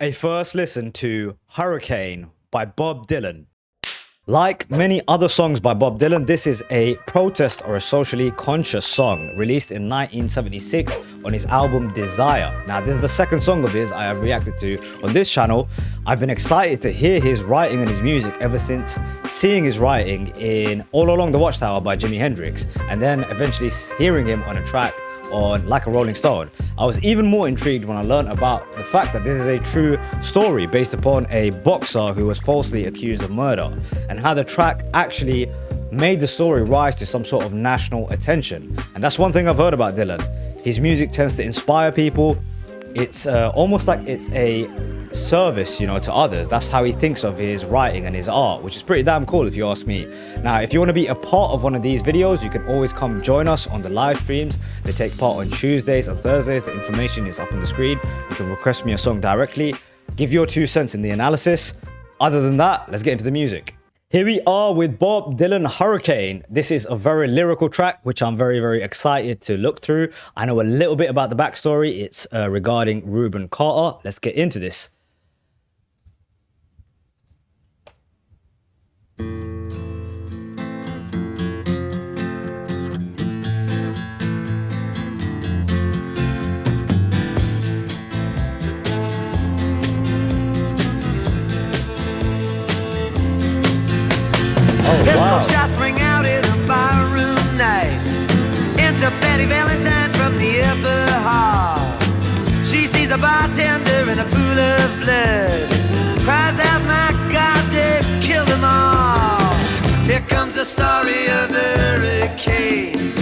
A first listen to Hurricane by Bob Dylan. Like many other songs by Bob Dylan, this is a protest or a socially conscious song released in 1976 on his album Desire. Now, this is the second song of his I have reacted to on this channel. I've been excited to hear his writing and his music ever since seeing his writing in All Along the Watchtower by Jimi Hendrix, and then eventually hearing him on a track on Like a Rolling Stone. I was even more intrigued when I learned about the fact that this is a true story based upon a boxer who was falsely accused of murder, and how the track actually made the story rise to some sort of national attention. And that's one thing I've heard about Dylan. His music tends to inspire people. It's almost like it's a service, to others. That's how he thinks of his writing and his art, which is pretty damn cool if you ask me. Now, if you want to be a part of one of these videos, you can always come join us on the live streams. They take part on Tuesdays and Thursdays. The information is up on the screen. You can request me a song directly, give your 2 cents in the analysis. Other than that, let's get into the music. Here we are with Bob Dylan, Hurricane. This is a very lyrical track, which I'm very, very excited to look through. I know a little bit about the backstory. It's regarding Rubin Carter. Let's get into this. Pistol shots ring out in a barroom night. Enter Betty Valentine from the upper hall. She sees a bartender in a pool of blood. Cries out, my God, they've killed them all. Here comes the story of the hurricane.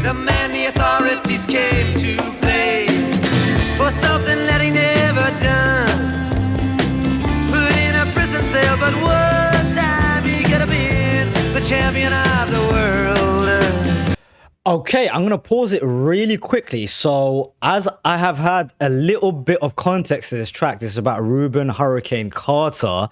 The man the authorities came to blame for something that he never done. Put in a prison cell, but one time he could have been the champion of the world. Okay, I'm gonna pause it really quickly. So, as I have had a little bit of context to this track, this is about Rubin Hurricane Carter,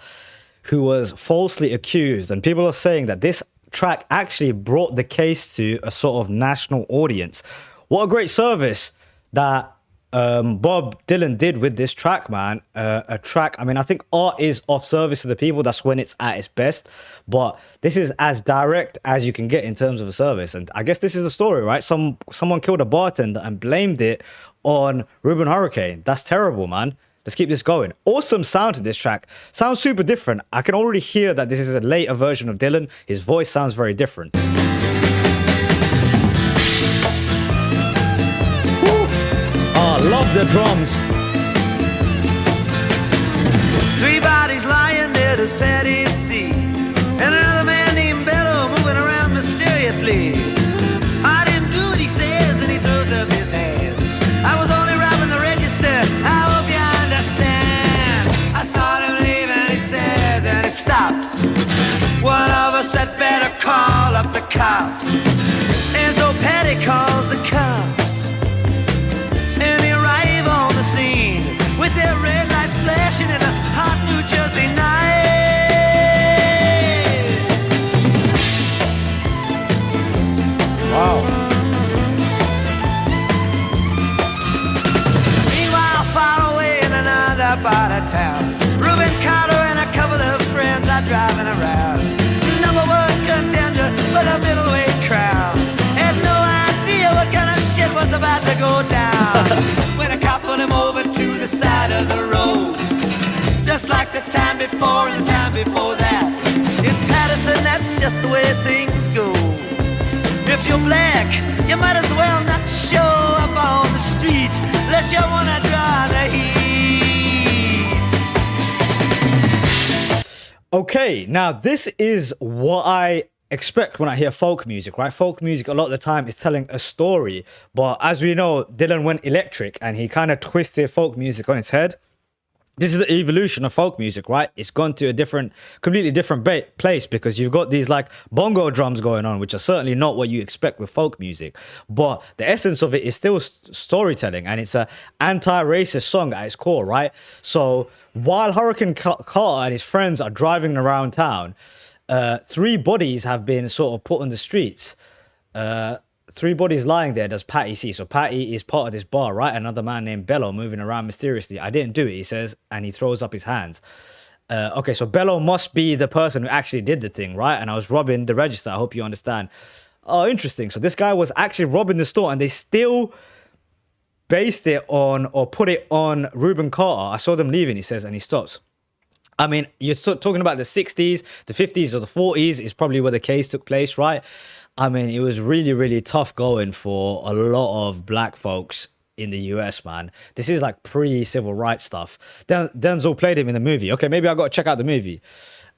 who was falsely accused, and people are saying that this track actually brought the case to a sort of national audience. What a great service that Bob Dylan did with this track, man. A track, I think art is of service to the people. That's when it's at its best. But this is as direct as you can get in terms of a service. And I guess this is the story, right? Someone killed a bartender and blamed it on Rubin Hurricane. That's terrible, man. Let's keep this going. Awesome sound to this track. Sounds super different. I can already hear that this is a later version of Dylan. His voice sounds very different. Love the drums. 3 bodies lying there, does Patty see? And another man named Bello moving around mysteriously. I didn't do what he says, and he throws up his hands. I was only robbing the register, I hope you understand. I saw him leave and he says, and he stops. One of us had better call up the cops. And so Patty calls the cops. With their red lights flashing in a hot New Jersey night. Wow. Meanwhile, far away in another part of town, Rubin Carter and a couple of friends are driving around. Number 1 contender for the middleweight crown. Had no idea what kind of shit was about to go down. When a cop pulled him over to the side of the road, just like the time before and the time before that. In Patterson, that's just the way things go. If you're black, you might as well not show up on the street unless you wanna draw the heat. Okay, now this is what I expect when I hear folk music, right? Folk music a lot of the time is telling a story, but as we know, Dylan went electric and he kind of twisted folk music on its head. This is the evolution of folk music, right? It's gone to a completely different place, because you've got these like bongo drums going on, which are certainly not what you expect with folk music. But the essence of it is still storytelling, and it's a anti-racist song at its core, right? So while Hurricane Carter and his friends are driving around town, 3 bodies have been sort of put on the streets. three bodies lying there does Patty see? So Patty is part of this bar, right? Another man named Bello moving around mysteriously. I didn't do it, he says, and he throws up his hands. Okay, so Bello must be the person who actually did the thing, right? And I was robbing the register. I hope you understand. Oh, interesting. So this guy was actually robbing the store and they still based it on or put it on Reuben Carter. I saw them leaving, he says, and he stops. I mean, you're talking about the 60s, the 50s, or the 40s is probably where the case took place, right? I mean, it was really, really tough going for a lot of black folks in the US, man. This is like pre-civil rights stuff. Denzel played him in the movie. Okay, maybe I got to check out the movie.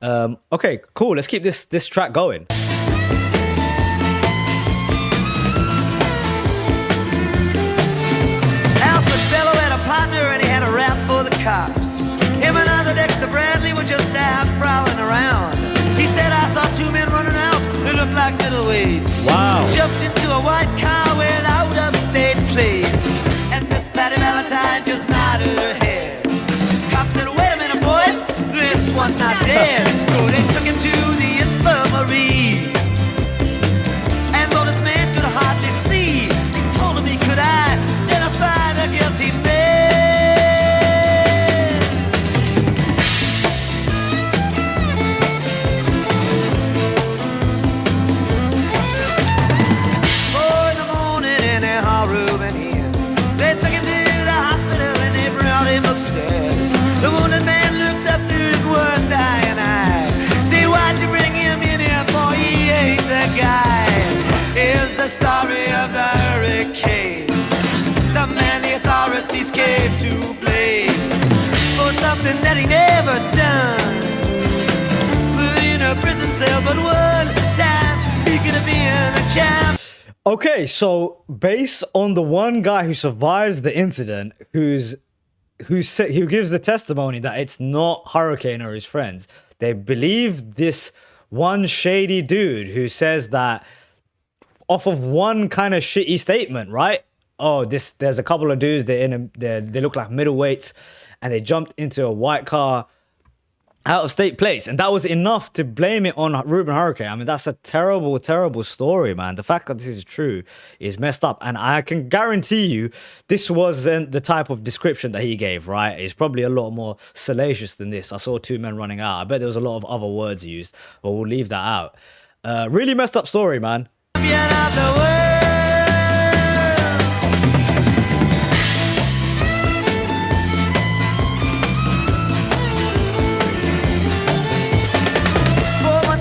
Okay, cool. Let's keep this track going. Alfred Bello had a partner and he had a rap for the cops. Him and other Dexter Bradley were just out prowling around. He said, I saw two men running out. They looked like middleweights. Wow. Jumped into a white car without upstate plates. And Miss Patty Valentine just nodded her head. Cop said, wait a minute, boys. This one's not dead. So they took him to the infirmary. And though this man could hardly see, he told him he could identify the guilty man. Upstairs. The wounded man looks up to his one dying eye. Say, why'd you bring him in here, boy? He ain't the guy. Here's the story of the hurricane. The man the authorities came to blame for something that he never done. Put in a prison cell, but one time he could have been the champ. Okay, so based on the one guy who survives the incident, who gives the testimony that it's not Hurricane or his friends, they believe this one shady dude who says that off of one kind of shitty statement, right? Oh, there's a couple of dudes, they look like middleweights and they jumped into a white car out of state place, and that was enough to blame it on Reuben Hurricane. I mean, that's a terrible, terrible story, man. The fact that this is true is messed up, and I can guarantee you this wasn't the type of description that he gave, right? It's probably a lot more salacious than this. I saw two men running out. I bet there was a lot of other words used, but we'll leave that out. Really messed up story, man.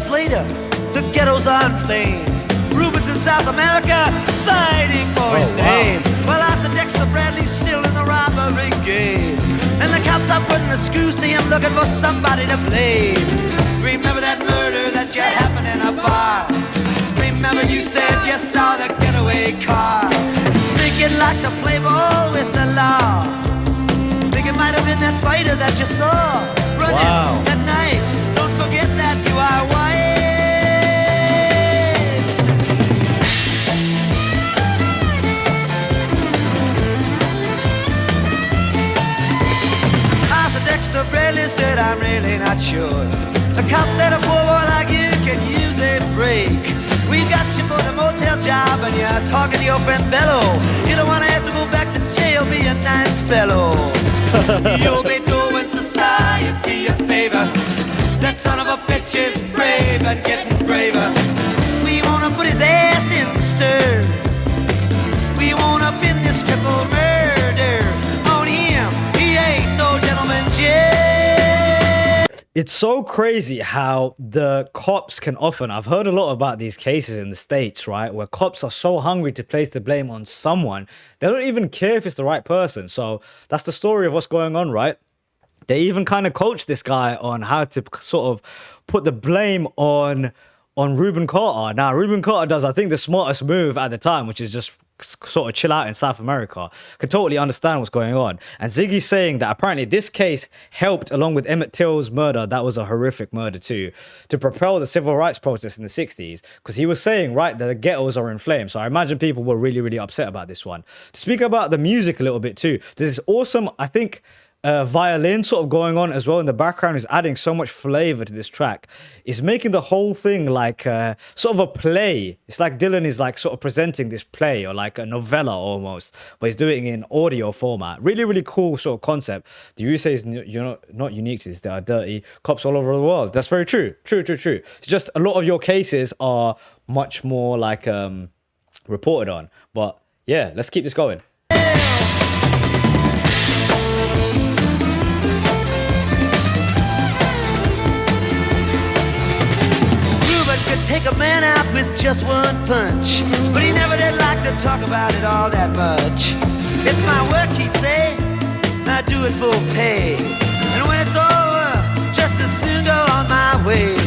Later, the ghettos are inflamed. Reuben's in South America, fighting for his name. While Arthur Dexter Bradley's still in the robbery game. And the cops are putting the screws to him, looking for somebody to blame. Remember that murder that you happened in a bar? Remember you said you saw the getaway car? Think you'd like to play ball with the law? Think it might have been that fighter that you saw running that night. Don't forget that you are white. Arthur Dexter Bradley said, I'm really not sure. The cop said a poor boy like you can use a break. We got you for the motel job and you're talking to your friend Bello. You don't want to have to go back to jail, be a nice fellow. You'll be doing society a favor. That son of a bitch is brave and getting braver. We wanna put his ass in the stir. We wanna pin this triple murder on him. He ain't no gentleman, Jay. It's so crazy how the cops can often, I've heard a lot about these cases in the States, right? Where cops are so hungry to place the blame on someone, they don't even care if it's the right person. So that's the story of what's going on, right? They even kind of coached this guy on how to sort of put the blame on Reuben Carter. Now, Reuben Carter does, I think, the smartest move at the time, which is just sort of chill out in South America. Could totally understand what's going on. And Ziggy's saying that apparently this case helped, along with Emmett Till's murder, that was a horrific murder too, to propel the civil rights protests in the 60s. Because he was saying, right, that the ghettos are in flames. So I imagine people were really, really upset about this one. To speak about the music a little bit too, there's this awesome, I think, violin sort of going on as well in the background is adding so much flavor to this track. It's making the whole thing like sort of a play. It's like Dylan is like sort of presenting this play or like a novella almost, but he's doing it in audio format. Really, really cool sort of concept. The USA is not unique to this. There are dirty cops all over the world. That's very true. True. It's just a lot of your cases are much more like reported on. But yeah, let's keep this going. Take a man out with just one punch, but he never did like to talk about it all that much. It's my work, he'd say, I do it for pay, and when it's over, just as soon go on my way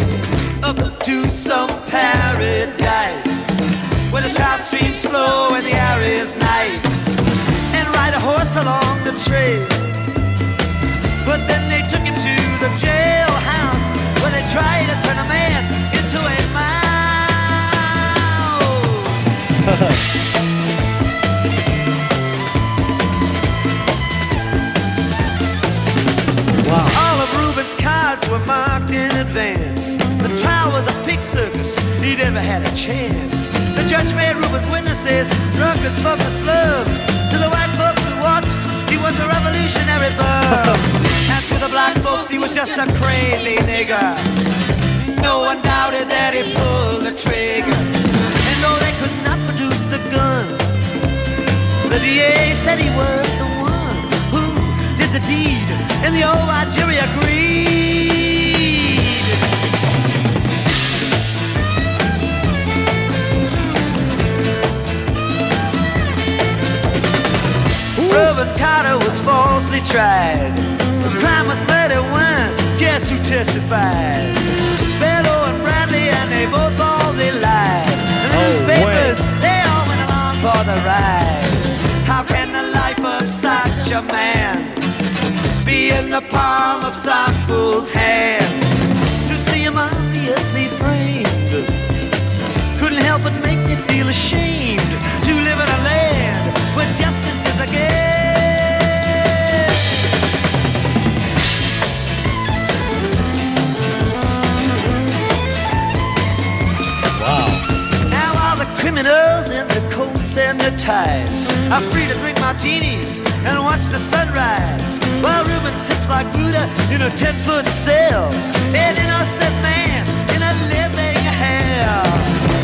up to some paradise where the trout streams flow and the air is nice, and ride a horse along the trail. But then they took him to the jailhouse where they tried to turn a man into a mouse. Wow. All of Ruben's cards were marked in advance. The trial was a pig circus, he never had a chance. The judge made Ruben's witnesses drunkards from the slums. To the white folks who watched, he was a revolutionary bum. And to the black folks, he was just a crazy nigger. No one doubted that he pulled the trigger. And though they could not produce the gun, the DA said he was the one who did the deed, and the old white jury agreed. Reuben Carter was falsely tried. The crime was murder one. Guess who testified? Bello and Bradley, and they both all they lied. The newspapers, they all went along for the ride. How can the life of such a man be in the palm of some fool's hand? To see him obviously framed couldn't help but make me feel ashamed to live in a land where justice is a game. Criminals in their coats and their ties are free to drink martinis and watch the sunrise, while Reuben sits like Buddha in a 10-foot cell, an innocent man in a living hell.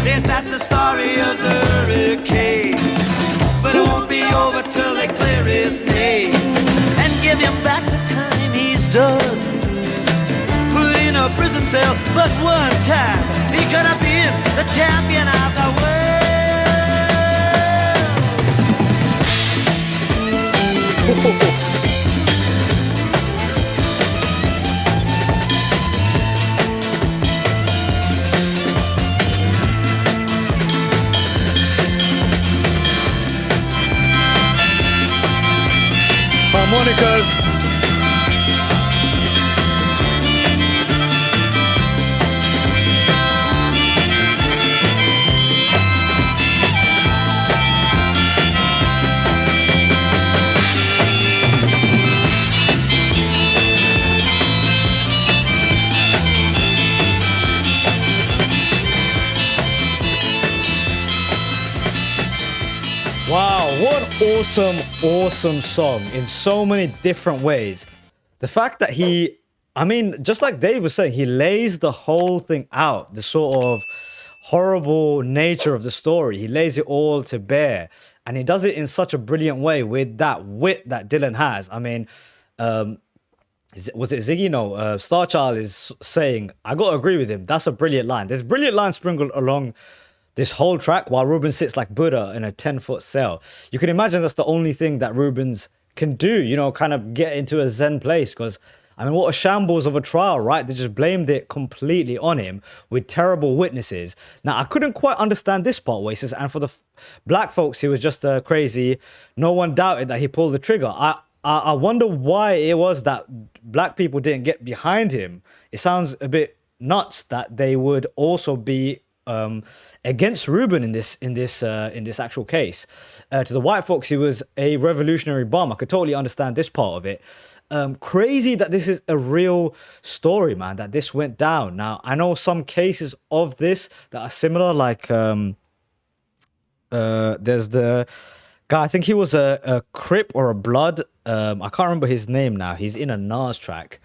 Yes, that's the story of the hurricane, but it won't be over till they clear his name and give him back the time he's done. Put in a prison cell, but one time he could have been the champion of the world. Harmonicas. Wow, what awesome song in so many different ways. The fact that just like Dave was saying, he lays the whole thing out, the sort of horrible nature of the story. He lays it all to bear, and he does it in such a brilliant way with that wit that Dylan has. I mean, was it Ziggy? No, Starchild is saying, I got to agree with him. That's a brilliant line. There's brilliant lines sprinkled along this whole track while Reuben sits like Buddha in a 10-foot cell. You can imagine that's the only thing that Reuben's can do, kind of get into a zen place, because I mean, what a shambles of a trial, right? They just blamed it completely on him with terrible witnesses. Now, I couldn't quite understand this part where he says, and for the black folks, he was just crazy. No one doubted that he pulled the trigger. I wonder why it was that black people didn't get behind him. It sounds a bit nuts that they would also be against Reuben in this actual case. To the white folks, he was a revolutionary bomb. I could totally understand this part of it. Crazy that this is a real story, man, that this went down. Now, I know some cases of this that are similar, like there's the guy, I think he was a Crip or a Blood. I can't remember his name now. He's in a Nas track.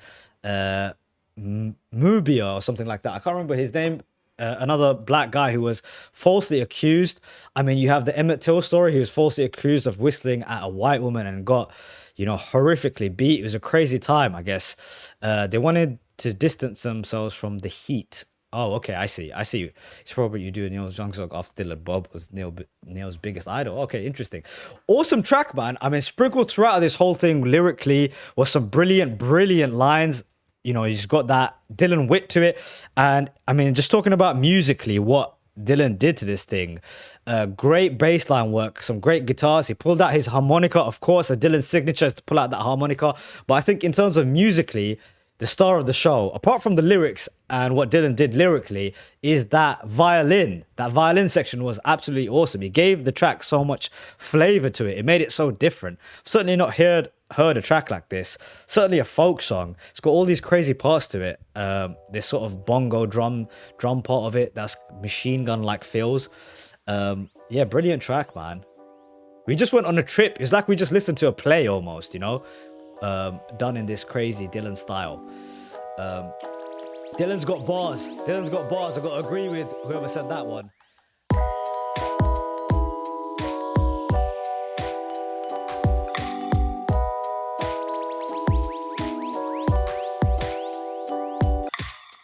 Mubia or something like that. I can't remember his name. Another black guy who was falsely accused. I mean, you have the Emmett Till story. He was falsely accused of whistling at a white woman and got, you know, horrifically beat. It was a crazy time, I guess. They wanted to distance themselves from the heat. Oh, okay, I see. It's probably you do Neil Young song after Dylan. Bob was Neil's biggest idol. Okay, interesting. Awesome track, man. I mean, sprinkled throughout this whole thing lyrically was some brilliant lines. You know, he's got that Dylan wit to it. And I mean, just talking about musically, what Dylan did to this thing. Great bassline work, some great guitars. He pulled out his harmonica. Of course, a Dylan signature is to pull out that harmonica. But I think in terms of musically, the star of the show, apart from the lyrics and what Dylan did lyrically, is that violin. That violin section was absolutely awesome. He gave the track so much flavor to it. It made it so different. I've certainly not heard a track like this. Certainly a folk song. It's got all these crazy parts to it. This sort of bongo drum part of it. That's machine gun like feels. Yeah, brilliant track, man. We just went on a trip. It's like we just listened to a play almost, you know. Done in this crazy Dylan style. Dylan's got bars. I've got to agree with whoever said that one.